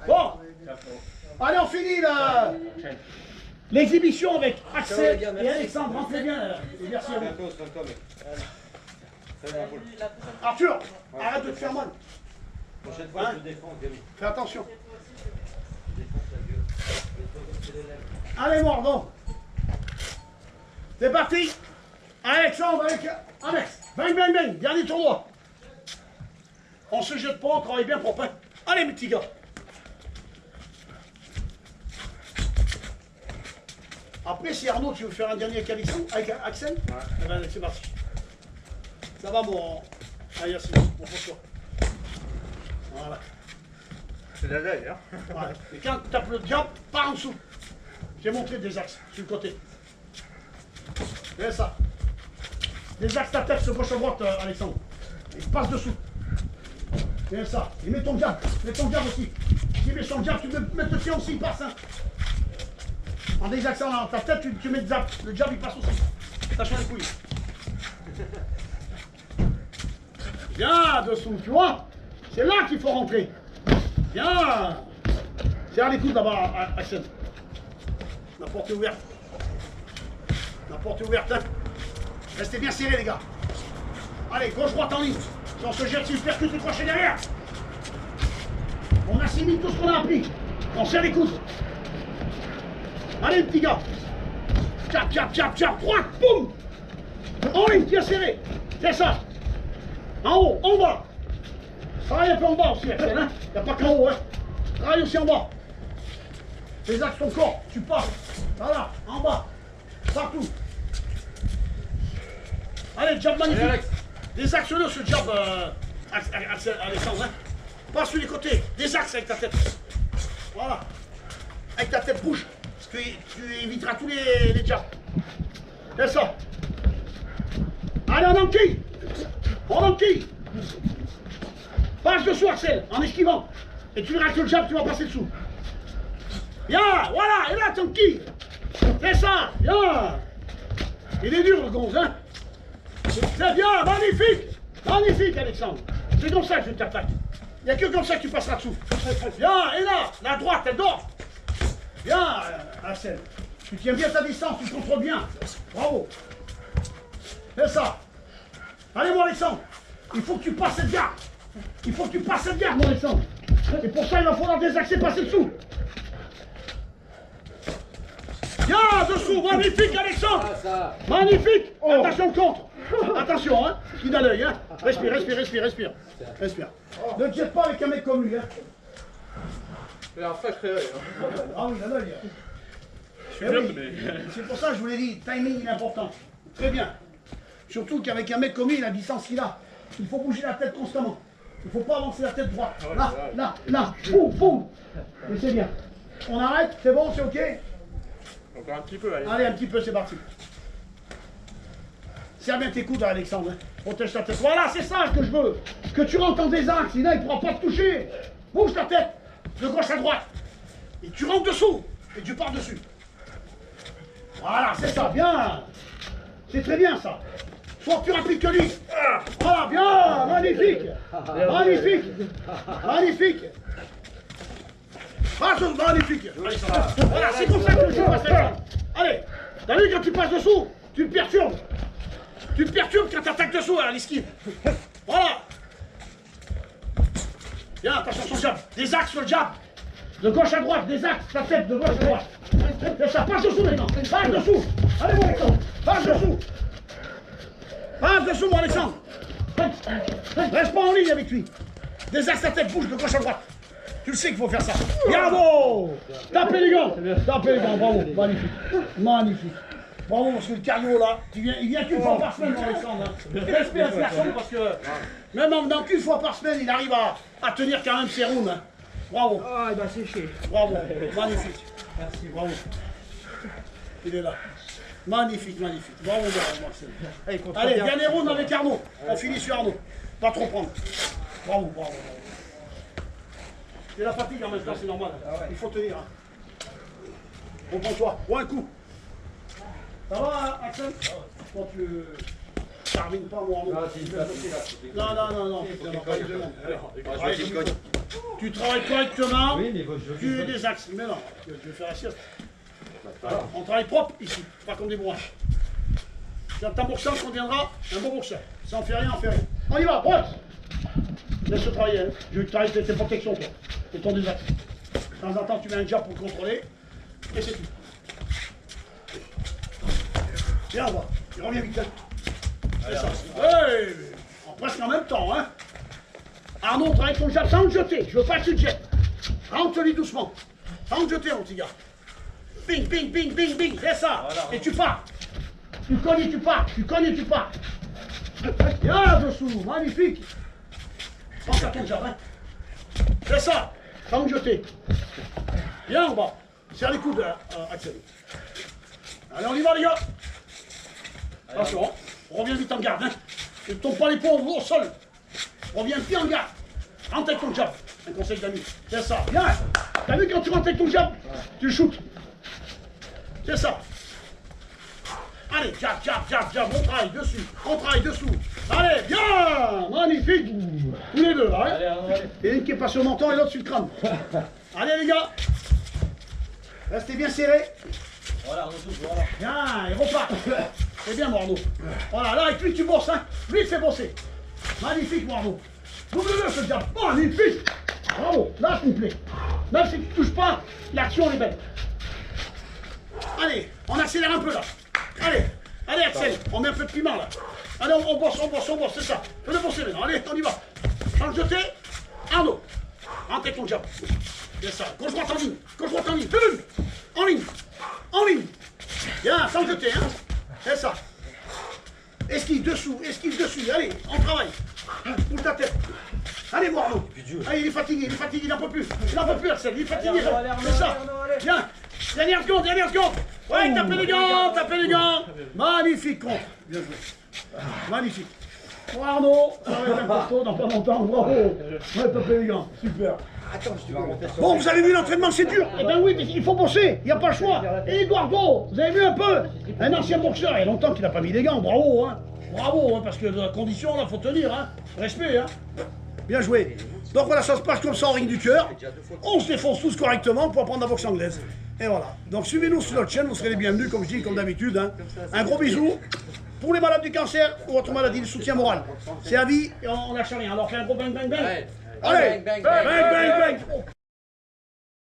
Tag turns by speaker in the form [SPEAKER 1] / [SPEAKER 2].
[SPEAKER 1] Bon. Allez, on finit l'exhibition avec Axel et Alexandre. Rentrez bien. Et merci à vous. Arthur, arrête de te faire mal.
[SPEAKER 2] Prochaine fois, je te défends, Camille.
[SPEAKER 1] Fais attention. Allez, Mordon. C'est parti. Alexandre avec Alex. Bang, bang, bang. Dernier tournoi. On se jette pas, on travaille bien pour pas. Allez, mes petits gars. Après, si Arnaud, tu veux faire un dernier avec Alexandre, avec Axel, eh ben, c'est parti. Ça va, mon. Allez, merci. Bon, pour toi. Voilà.
[SPEAKER 3] C'est de la veille, hein.
[SPEAKER 1] Ouais. Et quand tu tapes le diable, pas en dessous. J'ai montré des axes sur le côté. Et ça. Des axes ta tête de gauche à droite, Alexandre. Il passe dessous. Et ça. Et mets ton diable. Mets ton diable aussi. Si mets son diable, tu peux mettre le tien aussi, il passe. Hein. En désaxant dans ta tête, tu mets le diable. Le diable, il passe aussi. T'as changé les couilles. Bien, dessous, tu vois. C'est là qu'il faut rentrer. Bien. Serre les coudes là-bas, Axel. La porte est ouverte. La porte est ouverte. Hein. Restez bien serrés, les gars. Allez, gauche-droite en ligne. Si on se jette, si le percute, le crochet derrière. On assimile tout ce qu'on a appris. On serre les coudes. Allez, les petits gars. Tchap, tchap, tchap, tchap. Droite, boum. En ligne, bien serré. C'est ça. En haut, en bas. Travaille un peu en bas aussi, Axel. Hein. Il n'y a pas qu'en haut. Hein. Travaille aussi en bas. Les axes ton corps, tu passes. Voilà, en bas. Partout. Allez, jab magnifique. Allez, des axes là, ce jab, Alexandre. Hein. Pas sur les côtés. Des axes avec ta tête. Voilà. Avec ta tête bouge. Parce que tu éviteras tous les jabs. C'est ça. Allez, en enquille. En enquille. Passe dessous, Axel, en esquivant. Et tu verras que le jab, tu vas passer dessous. Bien, voilà, et là, ton qui. C'est ça, bien. Il est dur, le gonze, hein. C'est bien, magnifique. Magnifique, Alexandre. C'est comme ça que je t'attaque. Il n'y a que comme ça que tu passeras dessous. Bien, et là, la droite, elle dort. Bien, Axel. Tu tiens bien ta distance, tu contrôles bien. Bravo. C'est ça. Allez, mon Alexandre. Il faut que tu passes cette garde. Il faut que tu passes cette garde, mon Alexandre. Et pour ça, il va falloir désaxer, passer dessous. Bien, dessous, magnifique, Alexandre. Magnifique. Oh. Attention le contre. Attention, hein. Qui a l'œil, hein. Respire, respire, respire, respire. Respire. Ne te jette pas avec un mec comme lui, hein.
[SPEAKER 3] Il a un sacré œil.
[SPEAKER 1] Ah oui, il a l'œil.
[SPEAKER 3] Je suis jeune, mais...
[SPEAKER 1] C'est pour ça que je vous l'ai dit, timing il est important. Très bien. Surtout qu'avec un mec comme lui, la distance qu'il a, il faut bouger la tête constamment. Il ne faut pas avancer la tête droite. Là, là, là. Boum, boum. Mais c'est bien. On arrête, c'est bon, c'est ok.
[SPEAKER 3] Encore un petit peu, allez.
[SPEAKER 1] Allez, un petit peu, c'est parti. Serre bien tes coudes, Alexandre. Hein. Protège ta tête. Voilà, c'est ça que je veux. Que tu rentres dans des axes, sinon il ne pourra pas te toucher. Bouge ta tête, de gauche à droite. Et tu rentres dessous. Et tu pars dessus. Voilà, c'est ça, bien. C'est très bien, ça. Sois plus rapide que lui. Voilà, bien, magnifique. Magnifique. Magnifique. Magnifique. Voilà, c'est comme ça que tu passes là. Allez, t'as vu quand tu passes dessous, tu le perturbes. Tu le perturbes quand tu attaques dessous à l'esquive. Voilà. Bien, attention sur le jab. Des axes sur le jab. De gauche à droite, des axes, ta tête de gauche à droite. C'est ça, passe dessous maintenant. Passe dessous. Allez, mon Alexandre. Passe dessous. Passe dessous, mon Alexandre. Reste pas en ligne avec lui. Des axes, ta tête bouge de gauche à droite. Tu le sais qu'il faut faire ça. Bravo. Tapez les gants. Tapez les gants, bravo. Magnifique. Magnifique. Bravo, parce que le cardio là, il vient qu'une fois par semaine, mon Alexandre. Respect à ce garçon parce que même en venant qu'une fois par semaine, il arrive à tenir quand même ses rounds. Hein. Bravo.
[SPEAKER 4] Ah, il va sécher.
[SPEAKER 1] Bravo. Magnifique.
[SPEAKER 4] Merci.
[SPEAKER 1] Bravo. Il est là. Magnifique, magnifique. Bravo, Marcel. Allez, dernier round avec Arnaud. On finit sur Arnaud. Pas trop prendre. Bravo, bravo, bravo. C'est la fatigue en même temps, c'est normal. Il faut tenir. Hein. Reprends-toi. Ou un coup. Ça va, Axel? Quand tu termines pas, moi, Arnaud. Non, non, non, non. Tu travailles correctement,
[SPEAKER 2] Oui, mais
[SPEAKER 1] tu désaxes. Mais non, tu veux faire la sieste. Voilà, on travaille propre ici, pas comme des bourraches. C'est un boxeur qu'on deviendra un bon boxeur. Ça on fait rien, on fait rien. On y va, brosse. Laisse-le travailler, hein. Je veux que tu travailles tes protections, toi. Et ton désaxe. De temps en temps, tu mets un jab pour le contrôler. Et c'est tout. Viens, on va. Il revient vite, hein. C'est ça. Ouais, presque en même temps, hein. Arnaud, travaille ton jab sans te jeter. Je veux pas que tu te jettes. Rentre-lui doucement. Sans te jeter, mon petit gars. Bing, bing, bing, bing, bing. C'est ça. Voilà. Et tu pars. Tu cognes et tu pars. Tu cognes et tu pars. Bien dessous. Magnifique. Pense à ton jab, hein. C'est ça. Sans te jeter. Bien en bas. Serre les coudes, Axel. Allez, on y va, les gars. Attention, reviens vite en garde, hein. Ne tombe pas les poings au sol. Reviens bien en garde. Rentre avec ton jab. Un conseil d'ami. C'est ça. Bien. T'as vu quand tu rentres avec ton jab, tu shootes. C'est ça. Allez, jab, jab, jab, jab. On travaille dessus. On travaille dessous. Allez, bien. Magnifique. Tous les deux, là, hein. Et une qui est passée au menton et l'autre sur le crâne. Allez, les gars. Restez bien serrés.
[SPEAKER 2] Voilà, on touche, voilà.
[SPEAKER 1] Bien, il repart. C'est bien, Arnaud. Voilà, là, avec lui, tu bosses, hein. Lui, il fait bosser. Magnifique, Arnaud. Double-le, ce jab. Magnifique. Bravo. Là, s'il vous plaît. Même si tu ne touches pas, l'action, elle est belle. Allez, on accélère un peu, là. Allez, allez, Axel. On met un peu de piment, là. Allez, on bosse, c'est ça. Fais-le bosser maintenant. Allez, on y va. Sans le jeter, Arnaud. Rentre avec ton jab. C'est ça. Gauche-droite en ligne. Gauche-droite en ligne. En ligne. En ligne. Bien, sans jeter, hein. C'est ça. Esquive dessus. Allez, on travaille. Bouge ta tête. Allez, voir Arnaud. Allez, il est fatigué, il n'en peut plus. Il n'en peut plus, Axel. Il est fatigué. C'est ça. Bien. Dernière seconde. Ouais, tapez les gants. Magnifique, contre. Bien joué. Magnifique. Bon, Arnaud, ça va être un costaud dans pas longtemps. Bravo. Ouais, tapez les gants. Super. Bon, vous avez vu l'entraînement, c'est dur. Eh ben oui, mais il faut bosser, il n'y a pas le choix. Et Eduardo, vous avez vu un peu? Un ancien boxeur, il y a longtemps qu'il n'a pas mis des gants, bravo, hein. Bravo, hein, parce que la condition, là, faut tenir, hein. Respect, hein. Bien joué. Donc voilà, ça se passe comme ça en ring du cœur. On se défonce tous correctement pour apprendre la boxe anglaise. Et voilà. Donc suivez-nous sur notre chaîne, vous serez les bienvenus, comme je dis, comme d'habitude, hein. Un gros bisou. Pour les malades du cancer ou autre maladie, le soutien moral. C'est à vie et on lâche rien. Alors fais un gros bang bang bang. Allez, bang bang bang.